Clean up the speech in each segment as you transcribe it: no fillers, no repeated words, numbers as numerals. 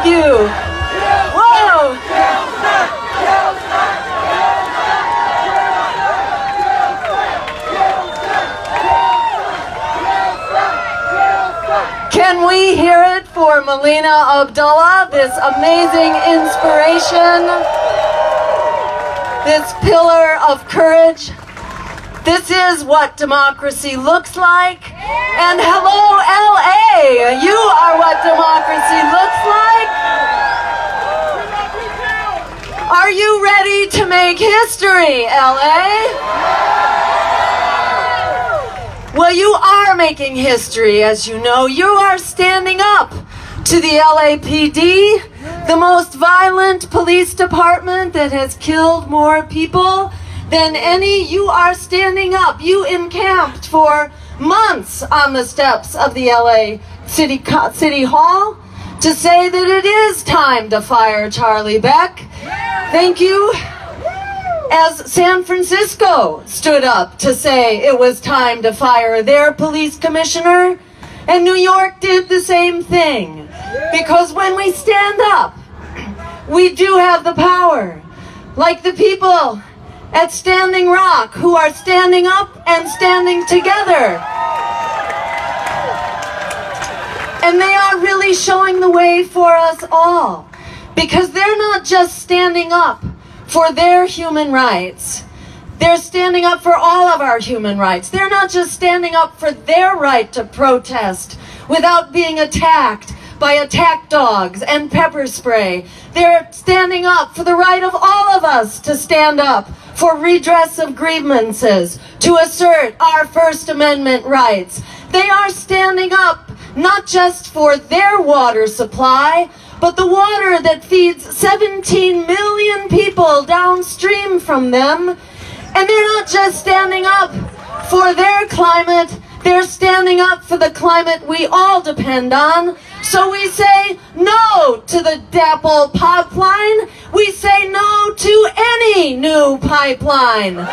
Thank you. Whoa. Can we hear it for Melina Abdullah, this amazing inspiration, this pillar of courage? This is what democracy looks like. And hello, LA! You are what democracy looks like. Are you ready to make history, LA? Well, you are making history, as you know. You are standing up to the LAPD, the most violent police department that has killed more people than any. You are standing up. You encamped for months on the steps of the LA City Hall to say that it is time to fire Charlie Beck. Thank you. As San Francisco stood up to say it was time to fire their police commissioner, and New York did the same thing. Because when we stand up, we do have the power. Like the people at Standing Rock, who are standing up and standing together. And they are really showing the way for us all, because they're not just standing up for their human rights. They're standing up for all of our human rights. They're not just standing up for their right to protest without being attacked by attack dogs and pepper spray. They're standing up for the right of all of us to stand up for redress of grievances, to assert our First Amendment rights. They are standing up not just for their water supply, but the water that feeds 17 million people downstream from them. And they're not just standing up for their climate, they're standing up for the climate we all depend on. So we say no to the DAPL pipeline. We say no to any new pipeline. Not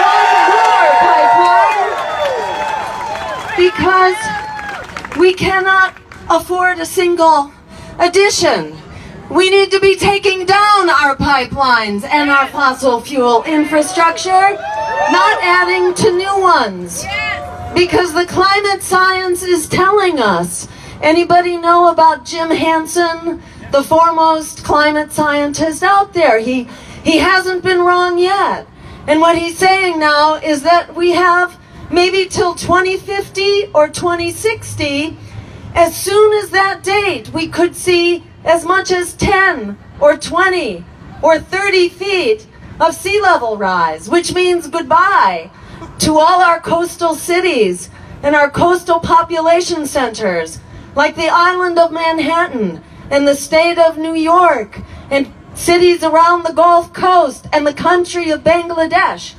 one more pipeline. Because we cannot afford a single addition. We need to be taking down our pipelines and our fossil fuel infrastructure, not adding to new ones. Because the climate science is telling us. Anybody know about Jim Hansen, the foremost climate scientist out there? He hasn't been wrong yet. And what he's saying now is that we have maybe till 2050 or 2060, as soon as that date, we could see as much as 10 or 20 or 30 feet of sea level rise, which means goodbye to all our coastal cities and our coastal population centers, like the island of Manhattan and the state of New York and cities around the Gulf Coast and the country of Bangladesh.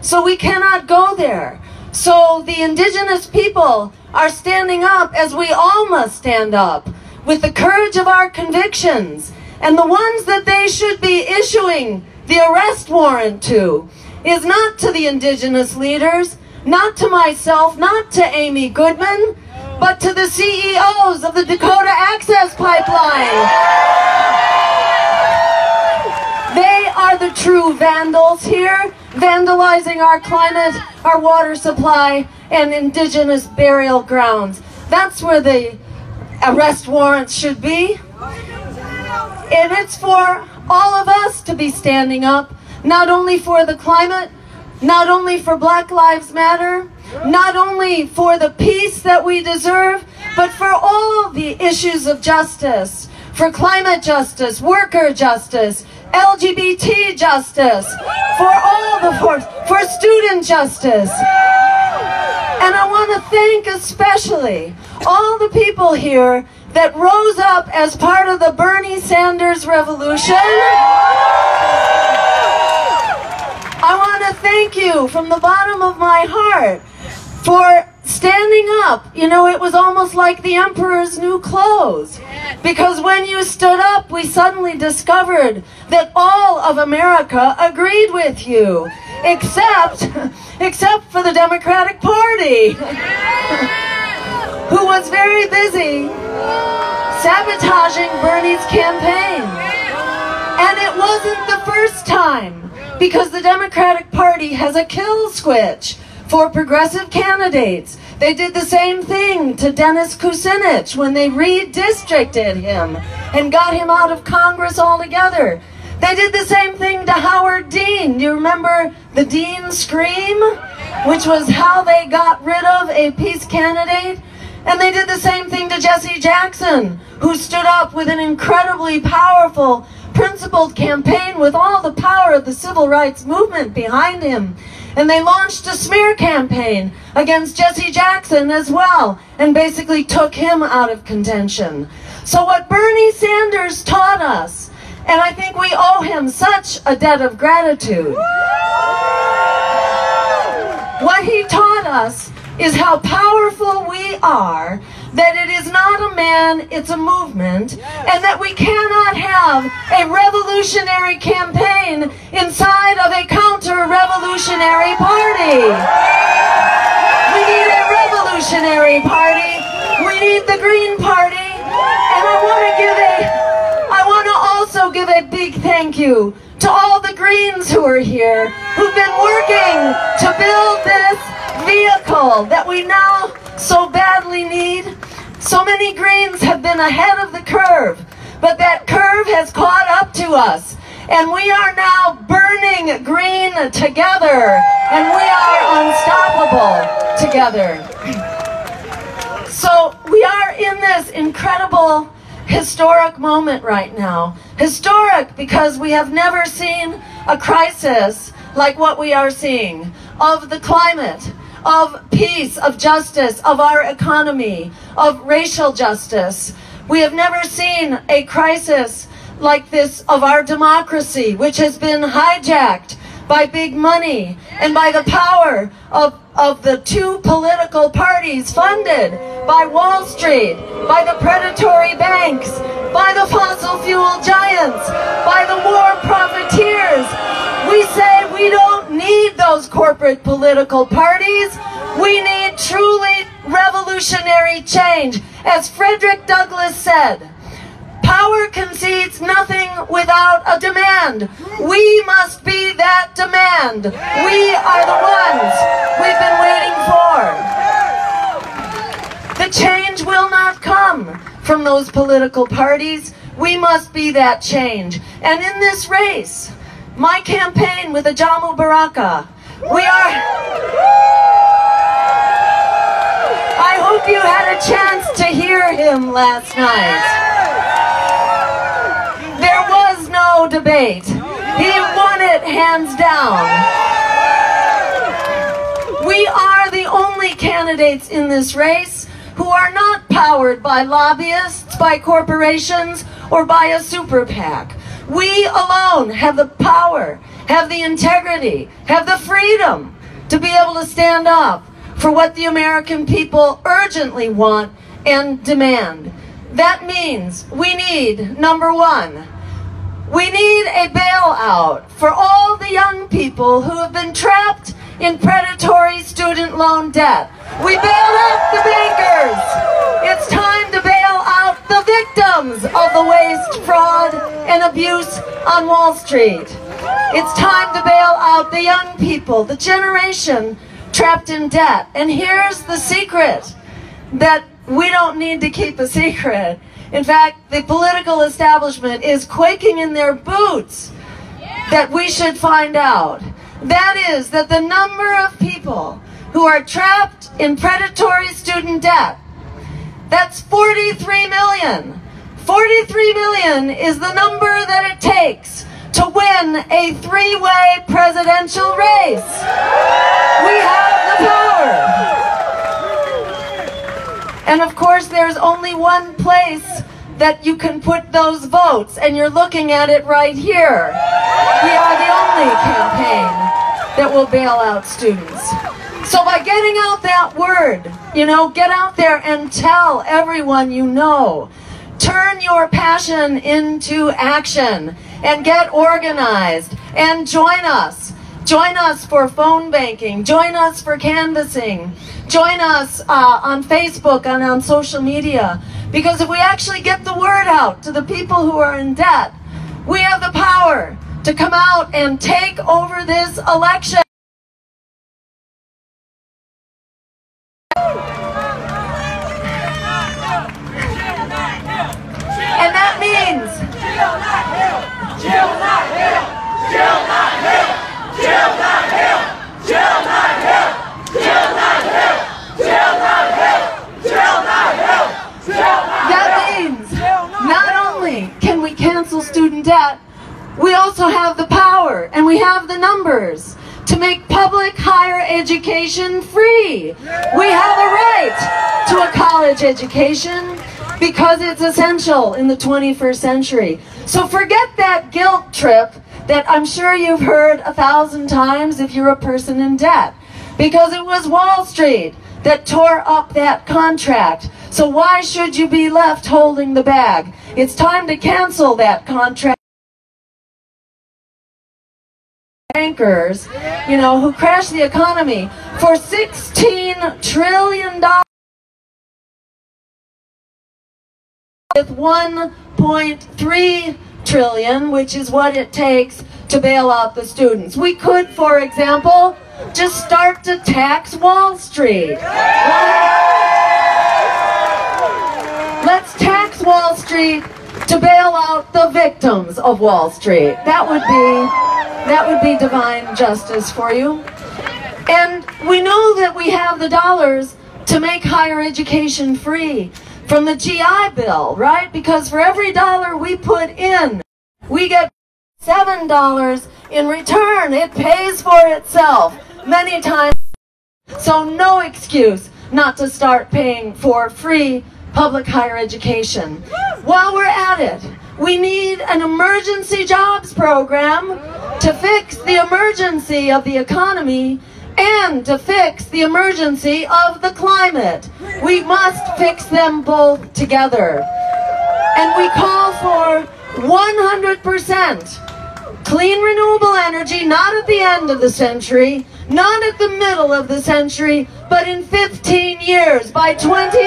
So we cannot go there. So the indigenous people are standing up, as we all must stand up, with the courage of our convictions. And the ones that they should be issuing the arrest warrant to is not to the indigenous leaders, not to myself, not to Amy Goodman, but to the CEOs of the Dakota Access Pipeline. They are the true vandals here, vandalizing our climate, our water supply, and indigenous burial grounds. That's where the arrest warrants should be. And it's for all of us to be standing up, not only for the climate, not only for Black Lives Matter, not only for the peace that we deserve, but for all the issues of justice, for climate justice, worker justice, LGBT justice, for student justice. And I want to thank especially all the people here that rose up as part of the Bernie Sanders revolution. I want to thank you from the bottom of my heart for standing up. You know, it was almost like the emperor's new clothes. Because when you stood up, we suddenly discovered that all of America agreed with you, except for the Democratic Party, who was very busy sabotaging Bernie's campaign. And it wasn't the first time, because the Democratic Party has a kill switch for progressive candidates. They did the same thing to Dennis Kucinich when they redistricted him and got him out of Congress altogether. They did the same thing to Howard Dean. Do you remember the Dean Scream, which was how they got rid of a peace candidate? And they did the same thing to Jesse Jackson, who stood up with an incredibly powerful, principled campaign with all the power of the civil rights movement behind him. And they launched a smear campaign against Jesse Jackson as well, and basically took him out of contention. So what Bernie Sanders taught us, and I think we owe him such a debt of gratitude, what he taught us is how powerful we are, that it is not a man, it's a movement, and that we cannot have a revolutionary campaign inside of a counter-revolutionary party. We need a revolutionary party. We need the Green Party. And I want to also give a big thank you to all the Greens who are here, who've been working to build this vehicle that we now so badly need. So many Greens have been ahead of the curve, but that curve has caught up to us, and we are now burning green together, and we are unstoppable together. So we are in this incredible historic moment right now. Historic because we have never seen a crisis like what we are seeing, of the climate, of peace, of justice, of our economy, of racial justice. We have never seen a crisis like this of our democracy, which has been hijacked by big money and by the power of the two political parties funded by Wall Street, by the predatory banks, by the fossil fuel giants, by the war profiteers. We say we don't need those corporate political parties. We need truly revolutionary change. As Frederick Douglass said, power concedes nothing without a demand. We must be that demand. We are the ones we've been waiting for. The change will not come from those political parties. We must be that change. And in this race, my campaign with Ajamu Baraka, I hope you had a chance to hear him last night. There was no debate. He won it hands down. We are the only candidates in this race who are not powered by lobbyists, by corporations, or by a super PAC. We alone have the power, have the integrity, have the freedom to be able to stand up for what the American people urgently want and demand. That means we need, number one, we need a bailout for all the young people who have been trapped in predatory student loan debt. We bailed out the bankers. It's time to bail out the victims of the waste, fraud, and abuse on Wall Street. It's time to bail out the young people, the generation trapped in debt. And here's the secret that we don't need to keep a secret. In fact, the political establishment is quaking in their boots that we should find out. That is that the number of people who are trapped in predatory student debt, that's 43 million. 43 million is the number that it takes to win a three-way presidential race. We have the power. And of course, there's only one place that you can put those votes, and you're looking at it right here. We are the only campaign that will bail out students. So by getting out that word, get out there and tell everyone you know. Turn your passion into action and get organized and join us. Join us for phone banking. Join us for canvassing. Join us on Facebook and on social media, Because if we actually get the word out to the people who are in debt, we have the power to come out and take over this election. And that means not only can we cancel student debt, we also have the power and we have the numbers to make public higher education free. We have a right to a college education because it's essential in the 21st century. So forget that guilt trip that I'm sure you've heard 1,000 times if you're a person in debt. Because it was Wall Street that tore up that contract. So why should you be left holding the bag? It's time to cancel that contract. Bankers, you know, who crashed the economy for $16 trillion with $1.3 trillion, which is what it takes to bail out the students. We could, for example, just start to tax Wall Street. Let's tax Wall Street to bail out the victims of Wall Street. That would be divine justice for you. And we know that we have the dollars to make higher education free from the GI Bill, right? Because for every dollar we put in, we get $7 in return. It pays for itself many times. So no excuse not to start paying for free public higher education. While we're at it, we need an emergency jobs program to fix the emergency of the economy and to fix the emergency of the climate. We must fix them both together. And we call for 100% clean renewable energy, not at the end of the century, not at the middle of the century, but in 15 years. By 2030,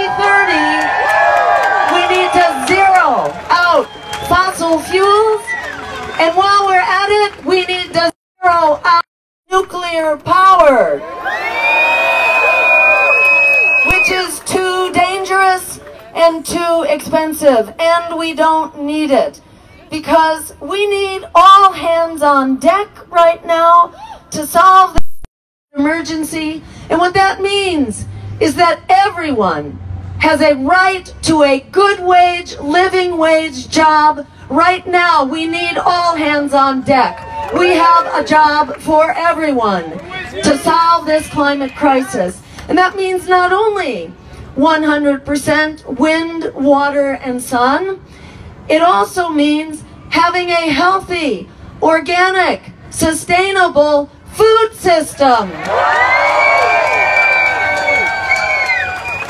we need to zero out fossil fuels. And while we're at it, we need to zero out nuclear power, which is too dangerous and too expensive, and we don't need it. Because we need all hands on deck right now to solve the emergency. And what that means is that everyone has a right to a good wage, living wage job. Right now, we need all hands on deck. We have a job for everyone to solve this climate crisis. And that means not only 100% wind, water, and sun, it also means having a healthy, organic, sustainable food system.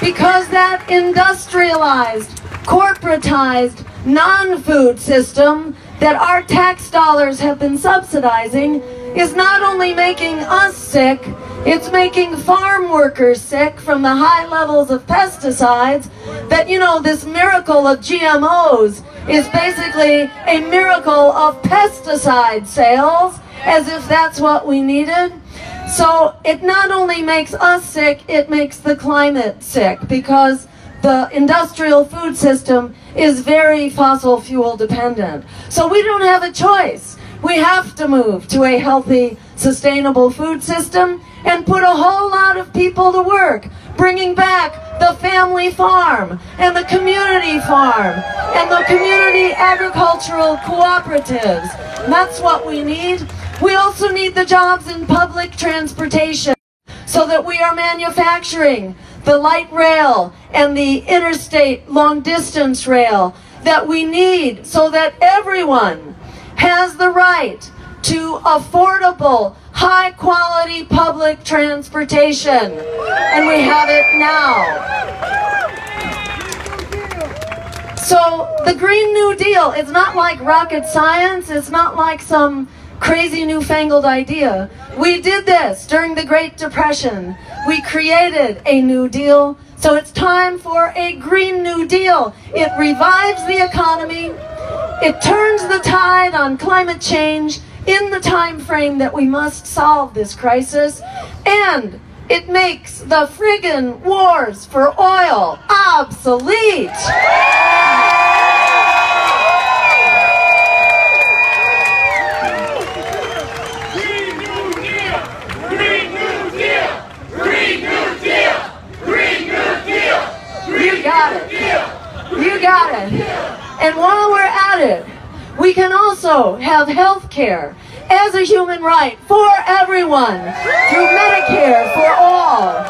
Because that industrialized, corporatized, non-food system that our tax dollars have been subsidizing is not only making us sick, it's making farm workers sick from the high levels of pesticides that, you know, this miracle of GMOs is basically a miracle of pesticide sales, as if that's what we needed. So it not only makes us sick, it makes the climate sick, because the industrial food system is very fossil fuel dependent. So we don't have a choice. We have to move to a healthy, sustainable food system and put a whole lot of people to work, bringing back the family farm and the community farm and the community agricultural cooperatives. And that's what we need. We also need the jobs in public transportation so that we are manufacturing the light rail and the interstate long-distance rail that we need so that everyone has the right to affordable, high-quality public transportation. And we have it now. So the Green New Deal is not like rocket science. It's not like some crazy newfangled idea. We did this during the Great Depression. We created a New Deal So it's time for a Green New Deal. It revives the economy. It turns the tide on climate change in the time frame that we must solve this crisis. And it makes the friggin' wars for oil obsolete. Green New Deal! Green New Deal! Green New Deal! Green New Deal! You got it. You got it. And while we're at it, we can also have health care as a human right for everyone through Medicare for all.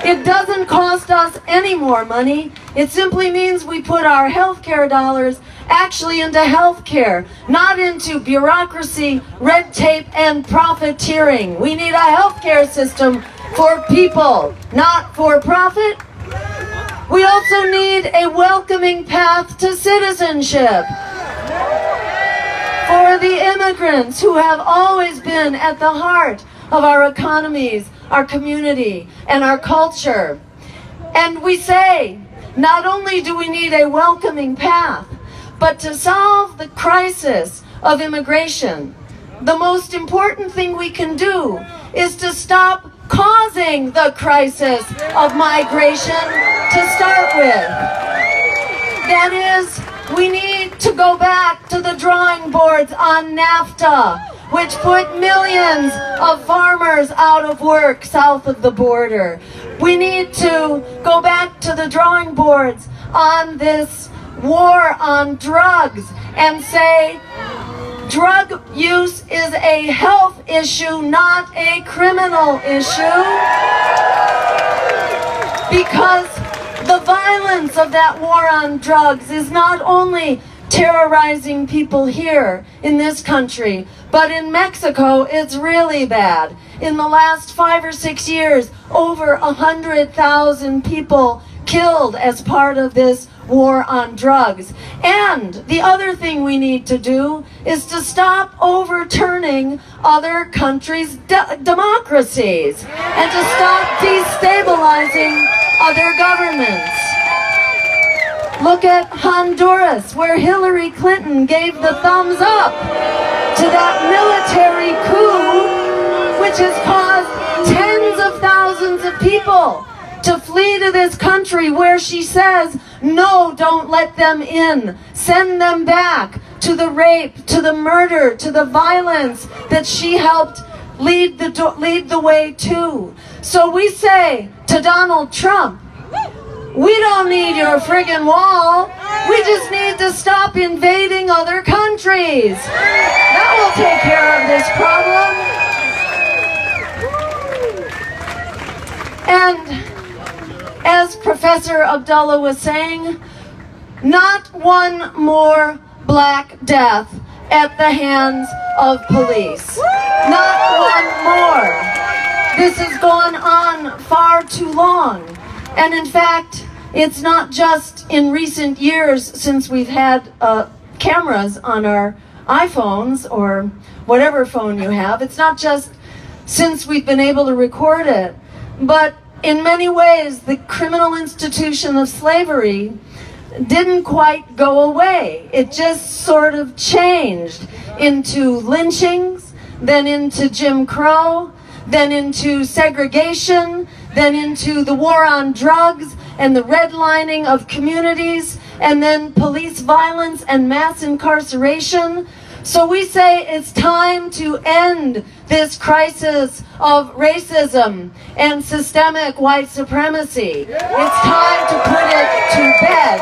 It doesn't cost us any more money. It simply means we put our health care dollars actually into health care, not into bureaucracy, red tape, and profiteering. We need a health care system for people, not for profit. We also need a welcoming path to citizenship for the immigrants who have always been at the heart of our economies, our community, and our culture. And we say, not only do we need a welcoming path, but to solve the crisis of immigration, the most important thing we can do is to stop causing the crisis of migration to start with. That is, we need to go back to the drawing boards on NAFTA, which put millions of farmers out of work south of the border. We need to go back to the drawing boards on this war on drugs and say, drug use is a health issue, not a criminal issue. Because the violence of that war on drugs is not only terrorizing people here in this country, but in Mexico it's really bad. In the last 5 or 6 years, over 100,000 people killed as part of this war on drugs. And the other thing we need to do is to stop overturning other countries' democracies and to stop destabilizing other governments. Look at Honduras, where Hillary Clinton gave the thumbs up to that military coup, which has caused tens of thousands of people to flee to this country where she says, no, don't let them in. Send them back to the rape, to the murder, to the violence that she helped lead the way to. So we say to Donald Trump, we don't need your friggin' wall. We just need to stop invading other countries. That will take care of this problem. And as Professor Abdullah was saying, not one more black death at the hands of police. Not one more. This has gone on far too long. And in fact, it's not just in recent years since we've had cameras on our iPhones or whatever phone you have. It's not just since we've been able to record it, but in many ways the criminal institution of slavery didn't quite go away. It just sort of changed into lynchings, then into Jim Crow, then into segregation, then into the war on drugs and the redlining of communities, and then police violence and mass incarceration. So we say it's time to end this crisis of racism and systemic white supremacy. It's time to put it to bed.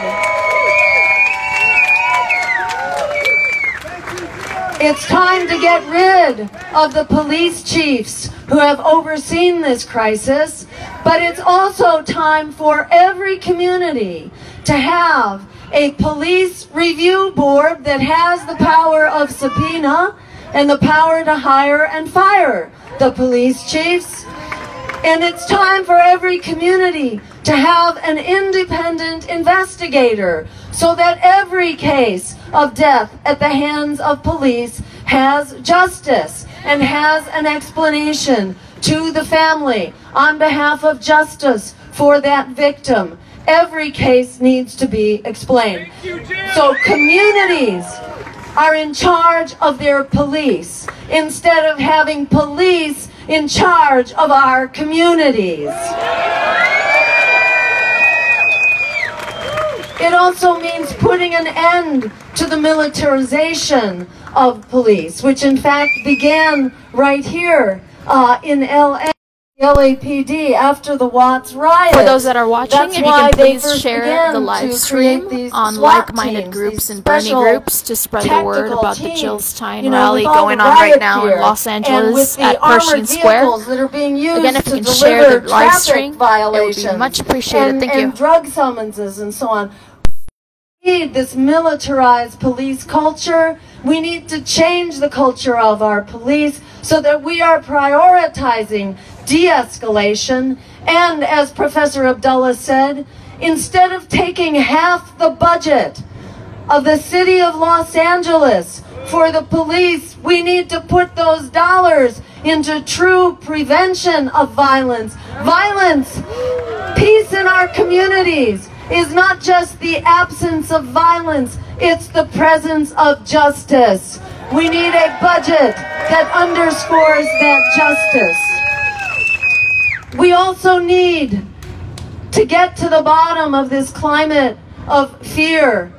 It's time to get rid of the police chiefs who have overseen this crisis, but it's also time for every community to have a police review board that has the power of subpoena and the power to hire and fire the police chiefs. And it's time for every community to have an independent investigator so that every case of death at the hands of police has justice and has an explanation to the family on behalf of justice for that victim. Every case needs to be explained. So communities are in charge of their police instead of having police in charge of our communities. It also means putting an end to the militarization of police, which in fact began right here in LA. LAPD after the Watts riot. For those that are watching, if you can please share the live stream on like-minded groups and Bernie groups to spread the word about the Jill Stein rally going on right now in Los Angeles at Pershing Square. Again, if you can share the live stream, it would be much appreciated. Thank you. And drug summonses and so on. We need this militarized police culture. We need to change the culture of our police so that we are prioritizing de-escalation, and as Professor Abdullah said, instead of taking half the budget of the city of Los Angeles for the police, we need to put those dollars into true prevention of violence. Violence, peace in our communities is not just the absence of violence, it's the presence of justice. We need a budget that underscores that justice. We also need to get to the bottom of this climate of fear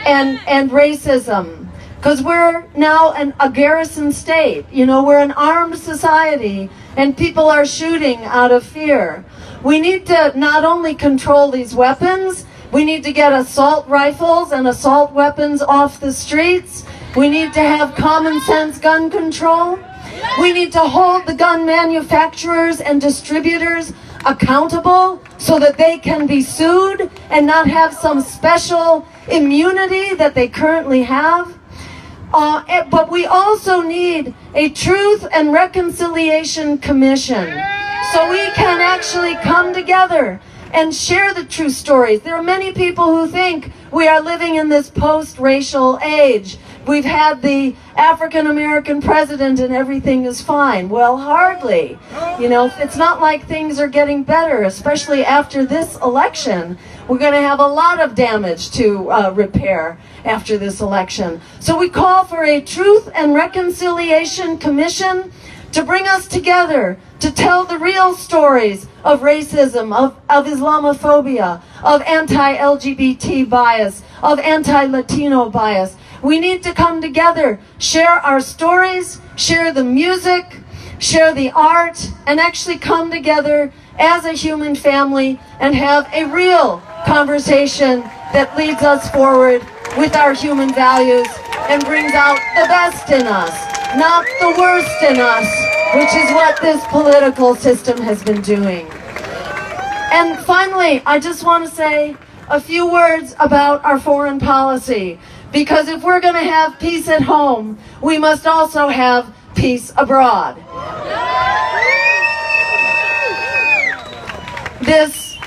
and racism, because we're now a garrison state. You know, we're an armed society and people are shooting out of fear. We need to not only control these weapons, we need to get assault rifles and assault weapons off the streets. We need to have common sense gun control. We need to hold the gun manufacturers and distributors accountable so that they can be sued and not have some special immunity that they currently have. But we also need a Truth and Reconciliation Commission so we can actually come together and share the true stories. There are many people who think we are living in this post-racial age. We've had the African-American president and everything is fine. Well, hardly. You know, it's not like things are getting better, especially after this election. We're going to have a lot of damage to repair after this election. So we call for a Truth and Reconciliation Commission to bring us together to tell the real stories of racism, of Islamophobia, of anti-LGBT bias, of anti-Latino bias. We need to come together, share our stories, share the music, share the art, and actually come together as a human family and have a real conversation that leads us forward with our human values and brings out the best in us, not the worst in us, which is what this political system has been doing. And finally, I just want to say a few words about our foreign policy, because if we're going to have peace at home, we must also have peace abroad. This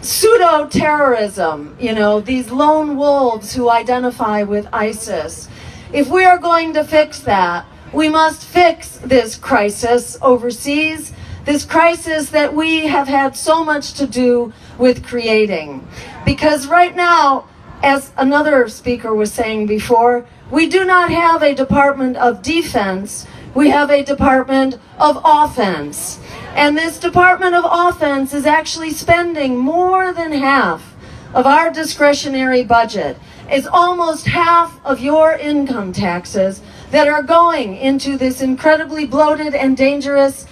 pseudo-terrorism, you know, these lone wolves who identify with ISIS, if we are going to fix that, we must fix this crisis overseas, this crisis that we have had so much to do with creating. Because right now, as another speaker was saying before, we do not have a Department of Defense, we have a Department of Offense. And this Department of Offense is actually spending more than half of our discretionary budget. It's almost half of your income taxes that are going into this incredibly bloated and dangerous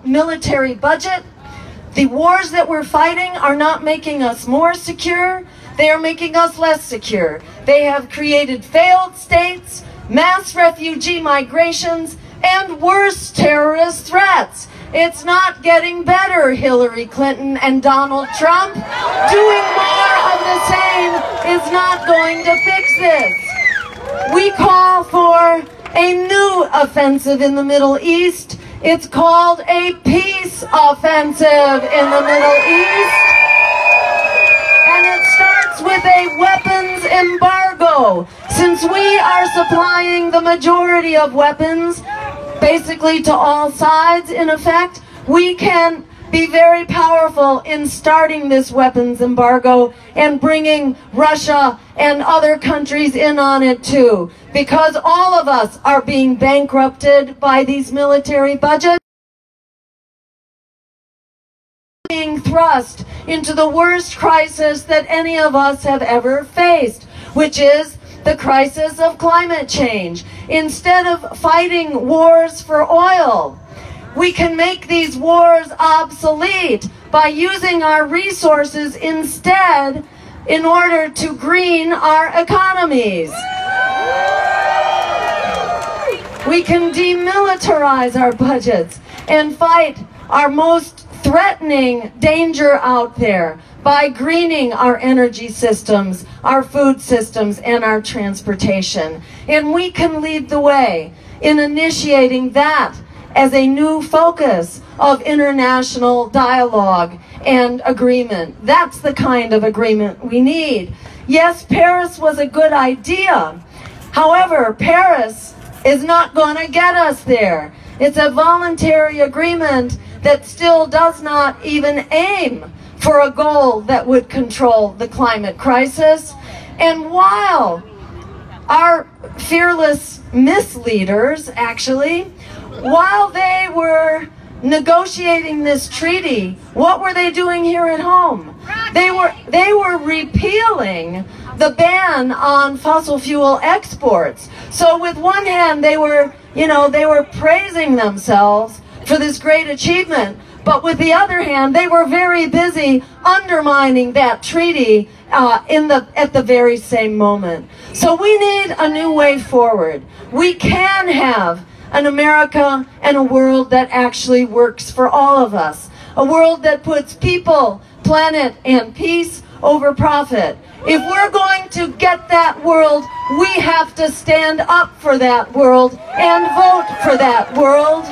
military budget. The wars that we're fighting are not making us more secure, they are making us less secure. They have created failed states, mass refugee migrations, and worse terrorist threats. It's not getting better, Hillary Clinton and Donald Trump. Doing more of the same is not going to fix this. We call for a new offensive in the Middle East. It's called a peace offensive in the Middle East. And it starts with a weapons embargo. Since we are supplying the majority of weapons, basically to all sides, in effect, we can be very powerful in starting this weapons embargo and bringing Russia and other countries in on it too, because all of us are being bankrupted by these military budgets, being thrust into the worst crisis that any of us have ever faced, which is the crisis of climate change. Instead of fighting wars for oil, we can make these wars obsolete by using our resources instead in order to green our economies. We can demilitarize our budgets and fight our most threatening danger out there by greening our energy systems, our food systems, and our transportation. And we can lead the way in initiating that as a new focus of international dialogue and agreement. That's the kind of agreement we need. Yes, Paris was a good idea. However, Paris is not going to get us there. It's a voluntary agreement that still does not even aim for a goal that would control the climate crisis. And while our fearless misleaders, actually, while they were negotiating this treaty, what were they doing here at home? They were repealing the ban on fossil fuel exports. So with one hand, they were praising themselves for this great achievement, but with the other hand, they were very busy undermining that treaty at the very same moment. So we need a new way forward. We can have an America and a world that actually works for all of us. A world that puts people, planet, and peace over profit. If we're going to get that world, we have to stand up for that world and vote for that world.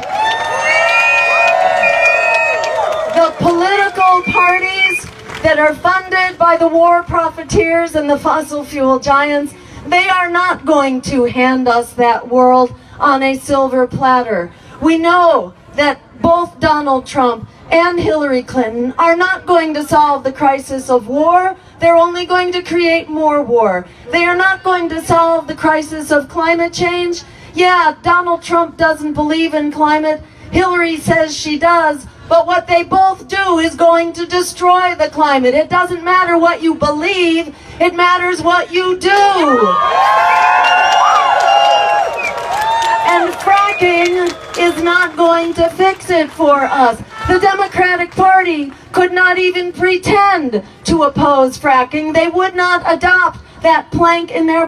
The political parties that are funded by the war profiteers and the fossil fuel giants, they are not going to hand us that world on a silver platter. We know that both Donald Trump and Hillary Clinton are not going to solve the crisis of war. They're only going to create more war. They are not going to solve the crisis of climate change. Yeah, Donald Trump doesn't believe in climate. Hillary says she does. But what they both do is going to destroy the climate. It doesn't matter what you believe. It matters what you do. And fracking is not going to fix it for us. The Democratic Party could not even pretend to oppose fracking. They would not adopt that plank in their